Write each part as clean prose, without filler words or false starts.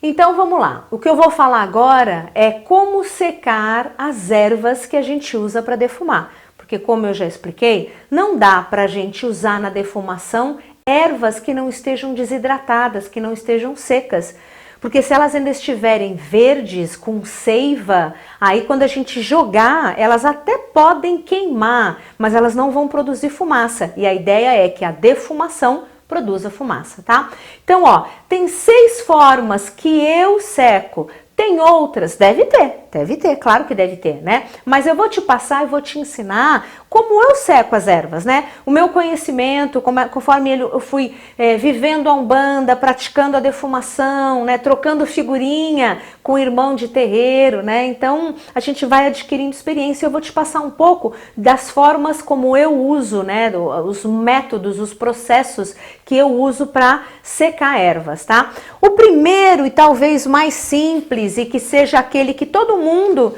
Então vamos lá, o que eu vou falar agora é como secar as ervas que a gente usa para defumar. Porque como eu já expliquei, não dá para a gente usar na defumação ervas que não estejam desidratadas, que não estejam secas. Porque se elas ainda estiverem verdes, com seiva, aí quando a gente jogar, elas até podem queimar, mas elas não vão produzir fumaça. E a ideia é que a defumação produza fumaça, tá? Então, ó, tem 6 formas que eu seco. Tem outras? Deve ter, claro que deve ter, né? Mas eu vou te passar e vou te ensinar como eu seco as ervas, né? O meu conhecimento, conforme eu fui vivendo a Umbanda, praticando a defumação, né? Trocando figurinha com o irmão de terreiro, né? Então, a gente vai adquirindo experiência. Eu vou te passar um pouco das formas como eu uso, né? Os métodos, os processos que eu uso para secar ervas, tá? O primeiro e talvez mais simples e que seja aquele que todo mundo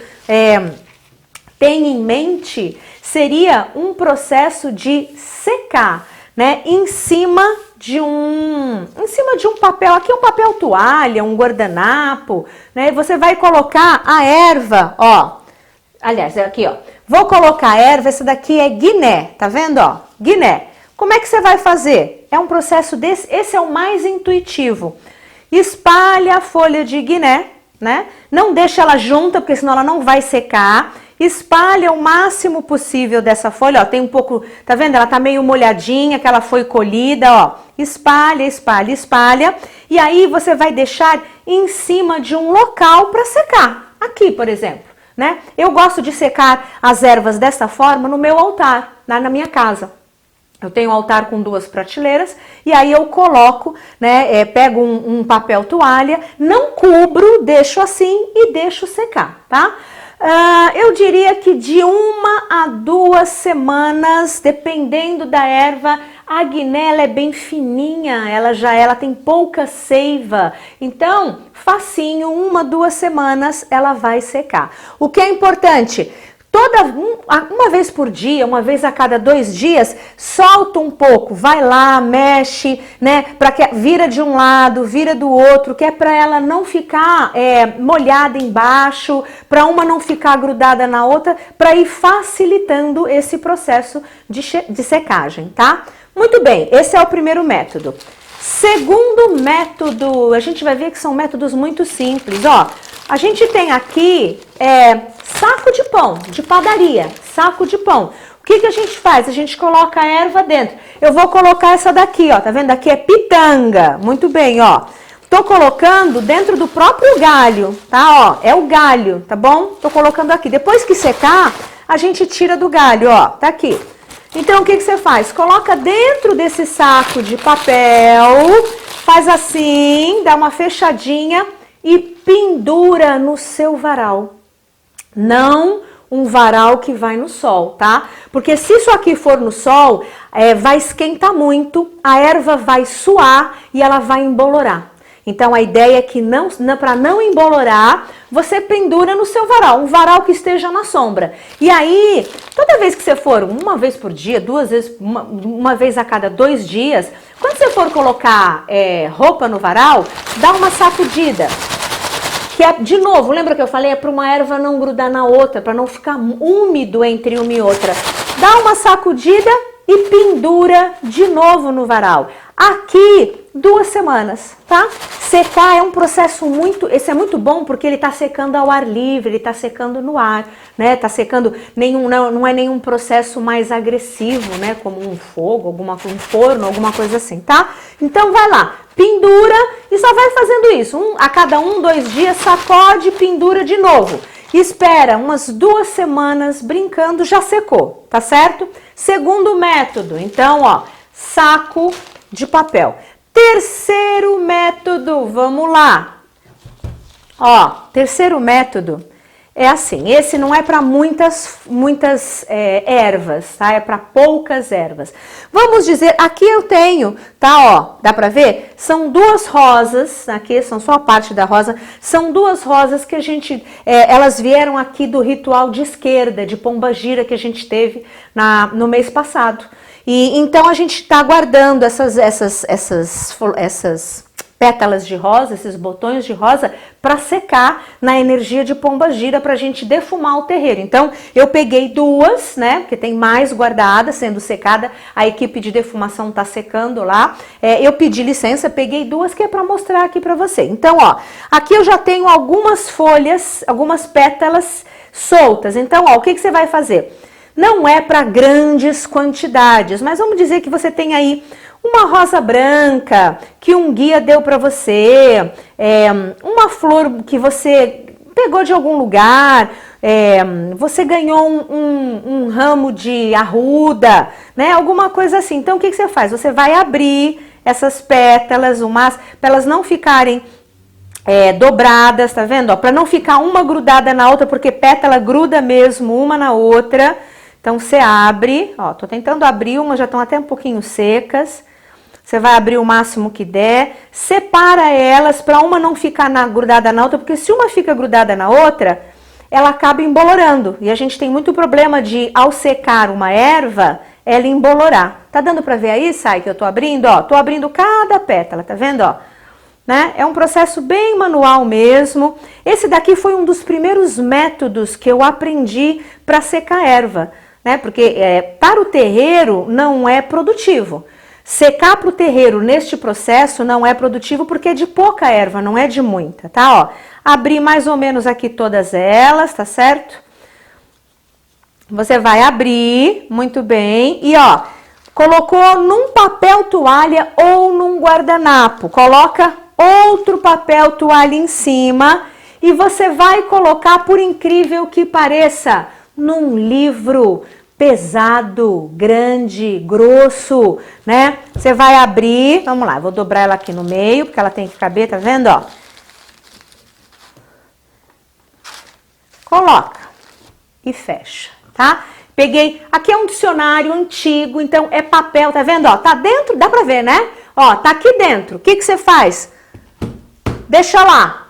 tem em mente, seria um processo de secar, né, em cima de um papel, aqui é um papel toalha, um guardanapo, né, você vai colocar a erva, ó, aliás, aqui, ó, vou colocar a erva, essa daqui é guiné, tá vendo, ó, guiné. Como é que você vai fazer? É um processo desse, esse é o mais intuitivo. Espalha a folha de guiné, né? Não deixa ela junta, porque senão ela não vai secar. Espalha o máximo possível dessa folha, ó, tem um pouco, tá vendo? Ela tá meio molhadinha, que ela foi colhida, ó. Espalha, espalha, espalha. E aí você vai deixar em cima de um local para secar. Aqui, por exemplo, né? Eu gosto de secar as ervas dessa forma no meu altar, na minha casa. Eu tenho um altar com 2 prateleiras e aí eu coloco, né, pego um papel toalha, não cubro, deixo assim e deixo secar, tá? Eu diria que de 1 a 2 semanas, dependendo da erva, a guiné ela é bem fininha, ela tem pouca seiva, então facinho, 1, 2 semanas ela vai secar. O que é importante? Uma vez por dia, uma vez a cada 2 dias, solta um pouco, vai lá, mexe, né, para que vira de um lado, vira do outro, que é para ela não ficar molhada embaixo, para uma não ficar grudada na outra, para ir facilitando esse processo de secagem, tá? Muito bem, esse é o primeiro método. Segundo método, a gente vai ver que são métodos muito simples, ó. A gente tem aqui saco de pão, de padaria, saco de pão. O que a gente faz? A gente coloca a erva dentro. Eu vou colocar essa daqui, ó, tá vendo? Aqui é pitanga, muito bem, ó. Tô colocando dentro do próprio galho, tá, ó, é o galho, tá bom? Tô colocando aqui. Depois que secar, a gente tira do galho, ó, tá aqui. Então, o que você faz? Coloca dentro desse saco de papel, faz assim, dá uma fechadinha e pendura no seu varal. Não um varal que vai no sol, tá? Porque se isso aqui for no sol, vai esquentar muito, a erva vai suar e ela vai embolorar. Então a ideia é que para não embolorar, você pendura no seu varal, um varal que esteja na sombra. E aí, toda vez que você for, uma vez por dia, 2 vezes, uma vez a cada 2 dias, quando você for colocar roupa no varal, dá uma sacudida. Que é, de novo, lembra que eu falei? É para uma erva não grudar na outra, para não ficar úmido entre uma e outra. Dá uma sacudida e pendura de novo no varal. Aqui, 2 semanas, tá? Secar é um processo esse é muito bom porque ele tá secando ao ar livre, ele tá secando no ar, né? Tá secando, não é nenhum processo mais agressivo, né? Como um fogo, um forno, alguma coisa assim, tá? Então vai lá, pendura e só vai fazendo isso. A cada 1, 2 dias, sacode, pendura de novo. Espera umas 2 semanas brincando, já secou, tá certo? Segundo método, então, ó, saco de papel. Terceiro método, vamos lá. Ó, terceiro método é assim, esse não é para muitas ervas, tá? É para poucas ervas. Vamos dizer, aqui eu tenho, tá, ó, dá para ver? São 2 rosas, aqui são só a parte da rosa, são 2 rosas que a gente, elas vieram aqui do ritual de esquerda, de pombagira que a gente teve no mês passado. E então a gente está guardando essas pétalas de rosa, esses botões de rosa, para secar na energia de pomba-gira para a gente defumar o terreiro. Então, eu peguei duas, né, porque tem mais guardadas sendo secada, a equipe de defumação está secando lá. Eu pedi licença, peguei duas que é para mostrar aqui para você. Então, ó, aqui eu já tenho algumas folhas, algumas pétalas soltas. Então, ó, o que você vai fazer? Não é para grandes quantidades, mas vamos dizer que você tem aí uma rosa branca que um guia deu para você, uma flor que você pegou de algum lugar, você ganhou um ramo de arruda, né? Alguma coisa assim. Então, o que você faz? Você vai abrir essas pétalas, para elas não ficarem dobradas, tá vendo? Para não ficar uma grudada na outra, porque pétala gruda mesmo uma na outra. Então, você abre, ó, tô tentando abrir, umas já estão até um pouquinho secas. Você vai abrir o máximo que der, separa elas para uma não ficar grudada na outra, porque se uma fica grudada na outra, ela acaba embolorando. E a gente tem muito problema de, ao secar uma erva, ela embolorar. Tá dando para ver aí, Sai, que eu tô abrindo? Ó, tô abrindo cada pétala, tá vendo? Ó, né? É um processo bem manual mesmo. Esse daqui foi um dos primeiros métodos que eu aprendi para secar erva, né? Porque para o terreiro não é produtivo. Secar para o terreiro neste processo não é produtivo porque é de pouca erva, não é de muita, tá? Ó, abri mais ou menos aqui todas elas, tá certo? Você vai abrir, muito bem, e ó, colocou num papel toalha ou num guardanapo, coloca outro papel toalha em cima e você vai colocar, por incrível que pareça, num livro pesado, grande, grosso, né? Você vai abrir, vamos lá, vou dobrar ela aqui no meio, porque ela tem que caber, tá vendo, ó? Coloca e fecha, tá? Peguei, aqui é um dicionário antigo, então é papel, tá vendo, ó? Tá dentro, dá pra ver, né? Ó, tá aqui dentro, o que você faz? Deixa lá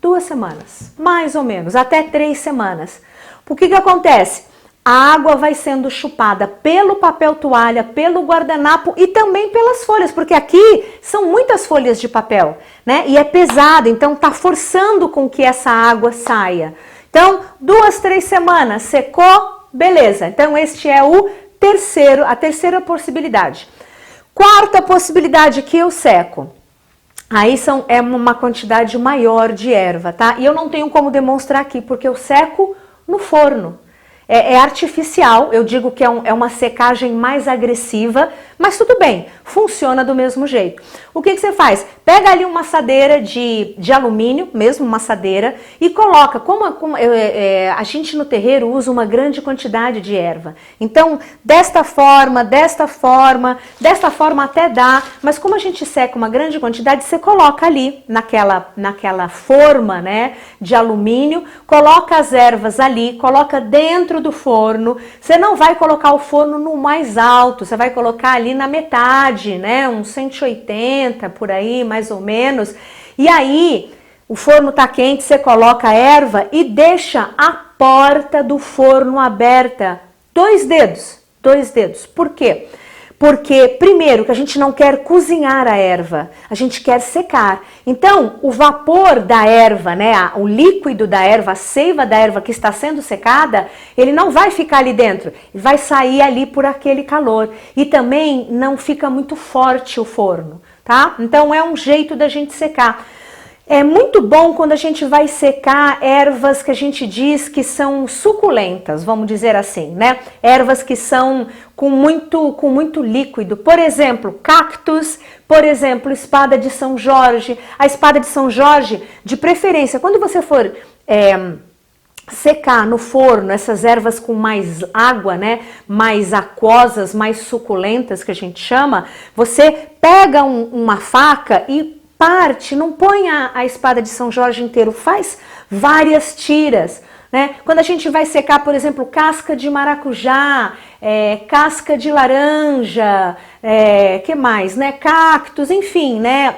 2 semanas, mais ou menos, até 3 semanas. O que acontece? A água vai sendo chupada pelo papel toalha, pelo guardanapo e também pelas folhas, porque aqui são muitas folhas de papel, né? E é pesado, então tá forçando com que essa água saia. Então, 2, 3 semanas, secou, beleza. Então, este é a terceira possibilidade. Quarta possibilidade que eu seco. Aí é uma quantidade maior de erva, tá? E eu não tenho como demonstrar aqui, porque eu seco no forno. É artificial, eu digo que é uma secagem mais agressiva, mas tudo bem, funciona do mesmo jeito. O que você faz? Pega ali uma assadeira de alumínio, mesmo uma assadeira, e coloca, a gente no terreiro usa uma grande quantidade de erva. Então, desta forma até dá, mas como a gente seca uma grande quantidade, você coloca ali naquela forma, né, de alumínio, coloca as ervas ali, coloca dentro do forno. Você não vai colocar o forno no mais alto, você vai colocar ali na metade, né, uns 180 por aí, mais ou menos. E aí, o forno tá quente, você coloca a erva e deixa a porta do forno aberta. 2 dedos. Por quê? Porque, primeiro, que a gente não quer cozinhar a erva, a gente quer secar. Então, o vapor da erva, né, o líquido da erva, a seiva da erva que está sendo secada, ele não vai ficar ali dentro, vai sair ali por aquele calor. E também não fica muito forte o forno, tá? Então, é um jeito da gente secar. É muito bom quando a gente vai secar ervas que a gente diz que são suculentas, vamos dizer assim, né? Ervas que são com muito líquido. Por exemplo, cactus, por exemplo, espada de São Jorge. A espada de São Jorge, de preferência, quando você for secar no forno essas ervas com mais água, né, mais aquosas, mais suculentas, que a gente chama, você pega uma faca e parte, não põe a espada de São Jorge inteiro, faz várias tiras, né? Quando a gente vai secar, por exemplo, casca de maracujá, casca de laranja, que mais, né? Cactos, enfim, né?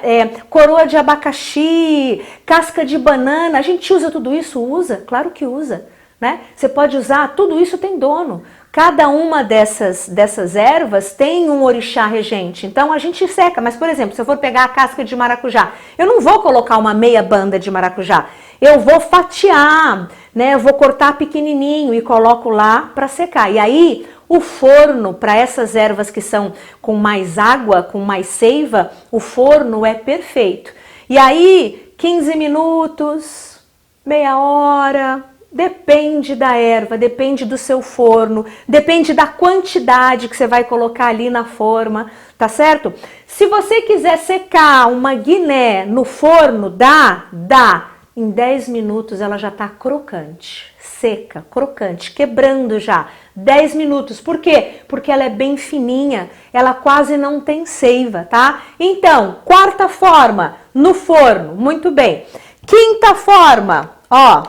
Coroa de abacaxi, casca de banana, a gente usa tudo isso? Usa? Claro que usa, né? Você pode usar, tudo isso tem dono. Cada uma dessas ervas tem um orixá regente, então a gente seca. Mas, por exemplo, se eu for pegar a casca de maracujá, eu não vou colocar uma meia banda de maracujá, eu vou fatiar, né? Eu vou cortar pequenininho e coloco lá para secar. E aí, o forno, para essas ervas que são com mais água, com mais seiva, o forno é perfeito. E aí, 15 minutos, meia hora, depende da erva, depende do seu forno, depende da quantidade que você vai colocar ali na forma, tá certo? Se você quiser secar uma guiné no forno, dá. Em 10 minutos ela já tá crocante, seca, crocante, quebrando já. 10 minutos. Por quê? Porque ela é bem fininha, ela quase não tem seiva, tá? Então, quarta forma, no forno, muito bem. Quinta forma, ó,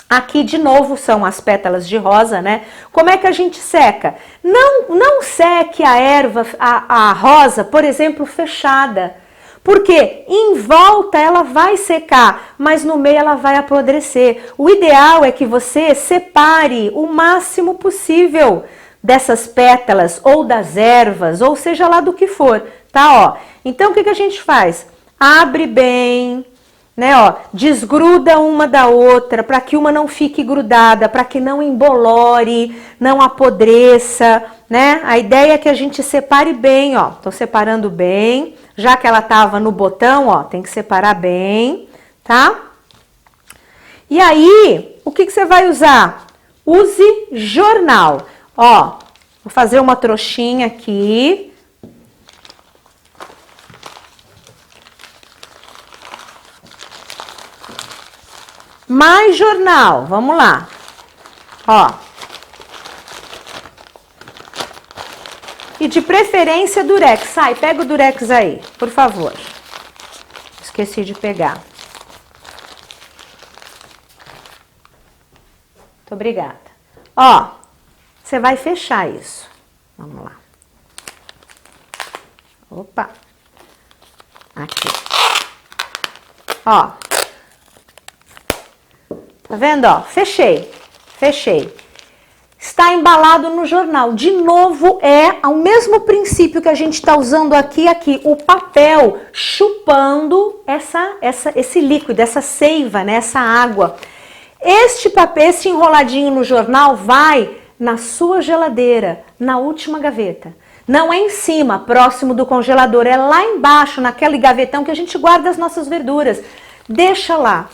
aqui de novo são as pétalas de rosa, né? Como é que a gente seca? Não seque a erva, a rosa, por exemplo, fechada. Porque em volta ela vai secar, mas no meio ela vai apodrecer. O ideal é que você separe o máximo possível dessas pétalas ou das ervas, ou seja lá do que for, tá? Ó, então o que a gente faz? Abre bem, né? Ó, desgruda uma da outra para que uma não fique grudada, para que não embolore, não apodreça, né? A ideia é que a gente separe bem, ó. Tô separando bem. Já que ela tava no botão, ó, tem que separar bem, tá? E aí, o que você vai usar? Use jornal. Ó, vou fazer uma trouxinha aqui. Mais jornal, vamos lá. Ó. E de preferência durex. Sai, pega o durex aí, por favor. Esqueci de pegar. Muito obrigada. Ó, você vai fechar isso. Vamos lá. Opa. Aqui. Ó. Tá vendo, ó? Fechei. Está embalado no jornal. De novo, é o mesmo princípio que a gente está usando aqui, o papel chupando esse líquido, essa seiva, né, essa água. Este papel, esse enroladinho no jornal vai na sua geladeira, na última gaveta. Não é em cima, próximo do congelador, é lá embaixo, naquele gavetão que a gente guarda as nossas verduras. Deixa lá.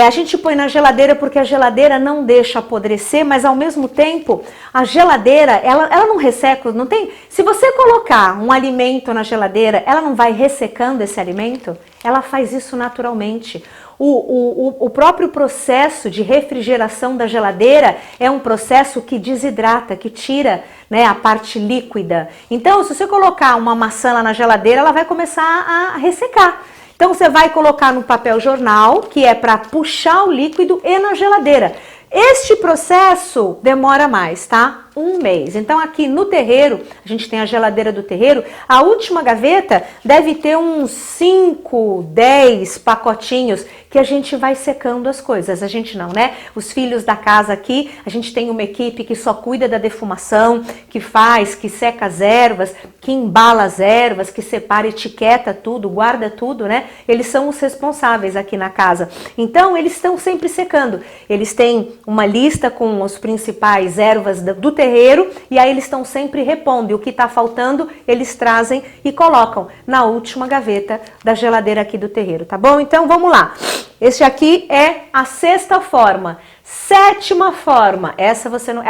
A gente põe na geladeira porque a geladeira não deixa apodrecer, mas ao mesmo tempo, a geladeira, ela não resseca, não tem... Se você colocar um alimento na geladeira, ela não vai ressecando esse alimento? Ela faz isso naturalmente. O próprio processo de refrigeração da geladeira é um processo que desidrata, que tira, né, a parte líquida. Então, se você colocar uma maçã lá na geladeira, ela vai começar a ressecar. Então, você vai colocar no papel jornal, que é para puxar o líquido, e na geladeira. Este processo demora mais, tá? 1 mês. Então, aqui no terreiro, a gente tem a geladeira do terreiro, a última gaveta deve ter uns 5, 10 pacotinhos que a gente vai secando as coisas. A gente não, né? Os filhos da casa aqui, a gente tem uma equipe que só cuida da defumação, que seca as ervas, que embala as ervas, que separa, etiqueta tudo, guarda tudo, né? Eles são os responsáveis aqui na casa. Então, eles estão sempre secando. Eles têm uma lista com as principais ervas do terreiro e aí eles estão sempre repondo. E o que está faltando, eles trazem e colocam na última gaveta da geladeira aqui do terreiro, tá bom? Então, vamos lá. Este aqui é a 6ª forma. 7ª forma, essa você não...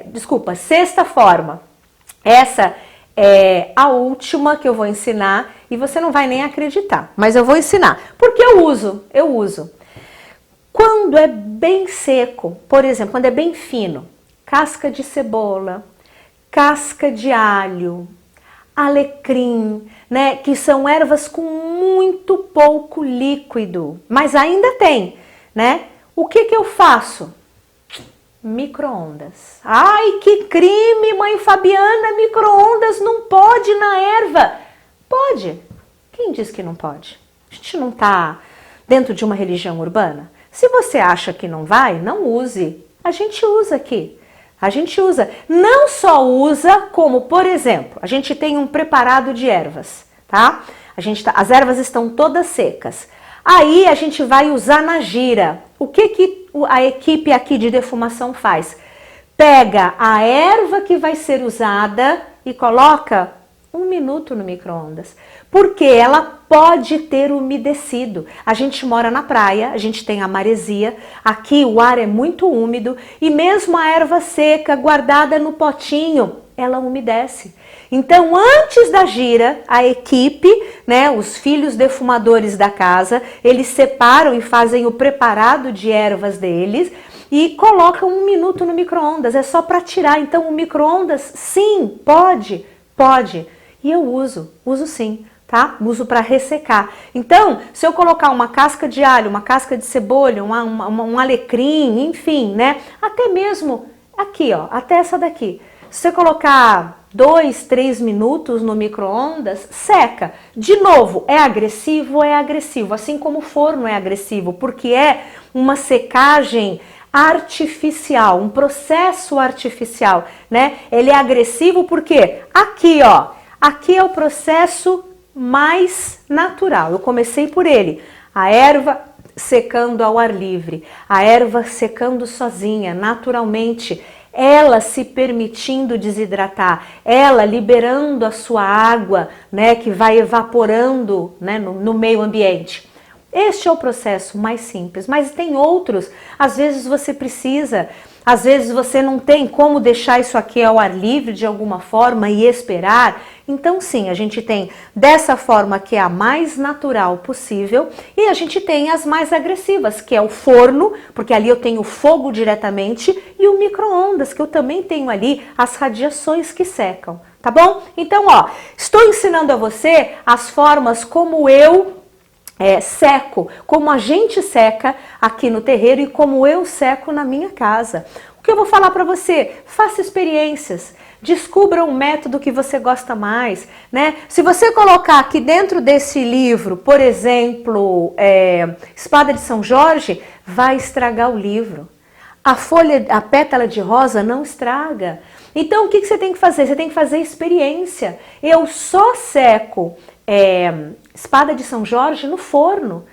desculpa, 6ª forma. Essa é a última que eu vou ensinar e você não vai nem acreditar, mas eu vou ensinar. Porque eu uso. Quando é bem seco, por exemplo, quando é bem fino, casca de cebola, casca de alho, alecrim, né, que são ervas com muito pouco líquido, mas ainda tem, né? O que eu faço? Micro-ondas. Ai, que crime, mãe Fabiana, micro-ondas não pode na erva. Pode. Quem diz que não pode? A gente não está dentro de uma religião urbana? Se você acha que não vai, não use. A gente usa aqui. A gente usa, não só usa, como, por exemplo, a gente tem um preparado de ervas, tá? As ervas estão todas secas. Aí a gente vai usar na gira. O que a equipe aqui de defumação faz? Pega a erva que vai ser usada e coloca 1 minuto no micro-ondas, porque ela pode ter umedecido. A gente mora na praia, a gente tem a maresia, aqui o ar é muito úmido e mesmo a erva seca guardada no potinho, ela umedece. Então, antes da gira, a equipe, né, os filhos defumadores da casa, eles separam e fazem o preparado de ervas deles e colocam 1 minuto no micro-ondas. É só para tirar. Então, o micro-ondas, sim, pode. E eu uso sim, tá? Uso para ressecar. Então, se eu colocar uma casca de alho, uma casca de cebola, um alecrim, enfim, né? Até mesmo aqui, ó, até essa daqui. Se você colocar 2, 3 minutos no micro-ondas, seca. De novo, é agressivo? É agressivo, assim como o forno é agressivo, porque é uma secagem artificial, um processo artificial, né? Ele é agressivo porque aqui, ó, aqui é o processo mais natural. Eu comecei por ele. A erva secando ao ar livre, a erva secando sozinha, naturalmente, ela se permitindo desidratar, ela liberando a sua água, né, que vai evaporando, né, no meio ambiente. Este é o processo mais simples, mas tem outros. Às vezes você precisa, às vezes você não tem como deixar isso aqui ao ar livre de alguma forma e esperar. Então sim, a gente tem dessa forma que é a mais natural possível e a gente tem as mais agressivas, que é o forno, porque ali eu tenho fogo diretamente, e o micro-ondas, que eu também tenho ali as radiações que secam, tá bom? Então, ó, estou ensinando a você as formas como eu seco, como a gente seca aqui no terreiro e como eu seco na minha casa. O que eu vou falar para você? Faça experiências, descubra um método que você gosta mais, né? Se você colocar aqui dentro desse livro, por exemplo, Espada de São Jorge, vai estragar o livro. A pétala de rosa não estraga. Então, o que você tem que fazer? Você tem que fazer experiência. Eu só seco Espada de São Jorge no forno.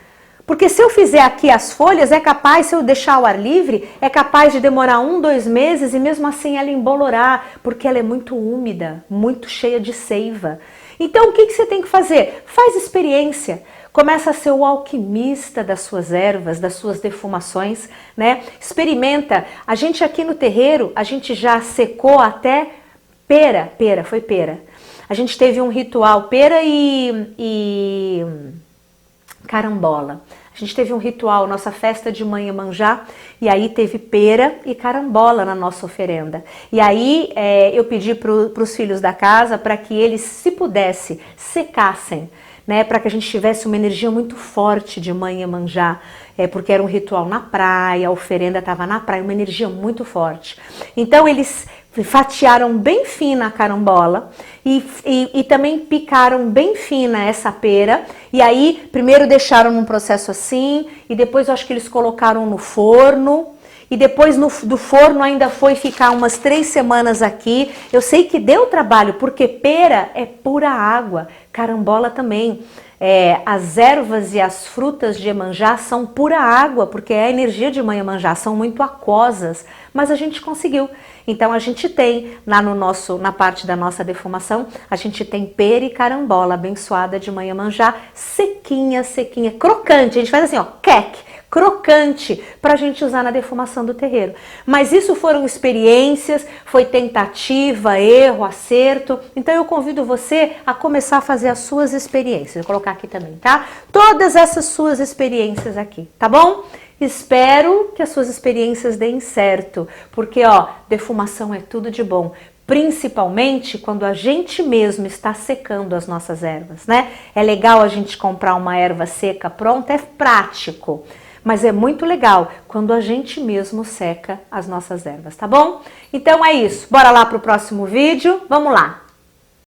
Porque se eu fizer aqui as folhas, é capaz, se eu deixar ao ar livre, é capaz de demorar 1, 2 meses e mesmo assim ela embolorar, porque ela é muito úmida, muito cheia de seiva. Então o que você tem que fazer? Faz experiência. Começa a ser o alquimista das suas ervas, das suas defumações, né? Experimenta. A gente aqui no terreiro, a gente já secou até pera. A gente teve um ritual, pera e carambola. A gente teve um ritual, nossa festa de mãe Iemanjá, e aí teve pera e carambola na nossa oferenda. E aí eu pedi para os filhos da casa para que eles, se pudesse, secassem, né, para que a gente tivesse uma energia muito forte de mãe Iemanjá, porque era um ritual na praia, a oferenda estava na praia, uma energia muito forte. Então eles fatiaram bem fina a carambola e também picaram bem fina essa pera, e aí primeiro deixaram num processo assim, e depois eu acho que eles colocaram no forno, e depois do forno ainda foi ficar umas 3 semanas aqui. Eu sei que deu trabalho, porque pera é pura água, carambola também. As ervas e as frutas de Iemanjá são pura água, porque é a energia de mãe Iemanjá, são muito aquosas, mas a gente conseguiu. Então a gente tem lá na parte da nossa defumação, a gente tem pera e carambola abençoada de mãe Iemanjá, sequinha, crocante. A gente faz assim, ó, queque, crocante, para a gente usar na defumação do terreiro. Mas isso foram experiências, foi tentativa, erro, acerto. Então eu convido você a começar a fazer as suas experiências. Vou colocar aqui também, tá? Todas essas suas experiências aqui, tá bom? Espero que as suas experiências deem certo, porque ó, defumação é tudo de bom. Principalmente quando a gente mesmo está secando as nossas ervas, né? É legal a gente comprar uma erva seca pronta, é prático. Mas é muito legal quando a gente mesmo seca as nossas ervas, tá bom? Então é isso. Bora lá pro próximo vídeo. Vamos lá!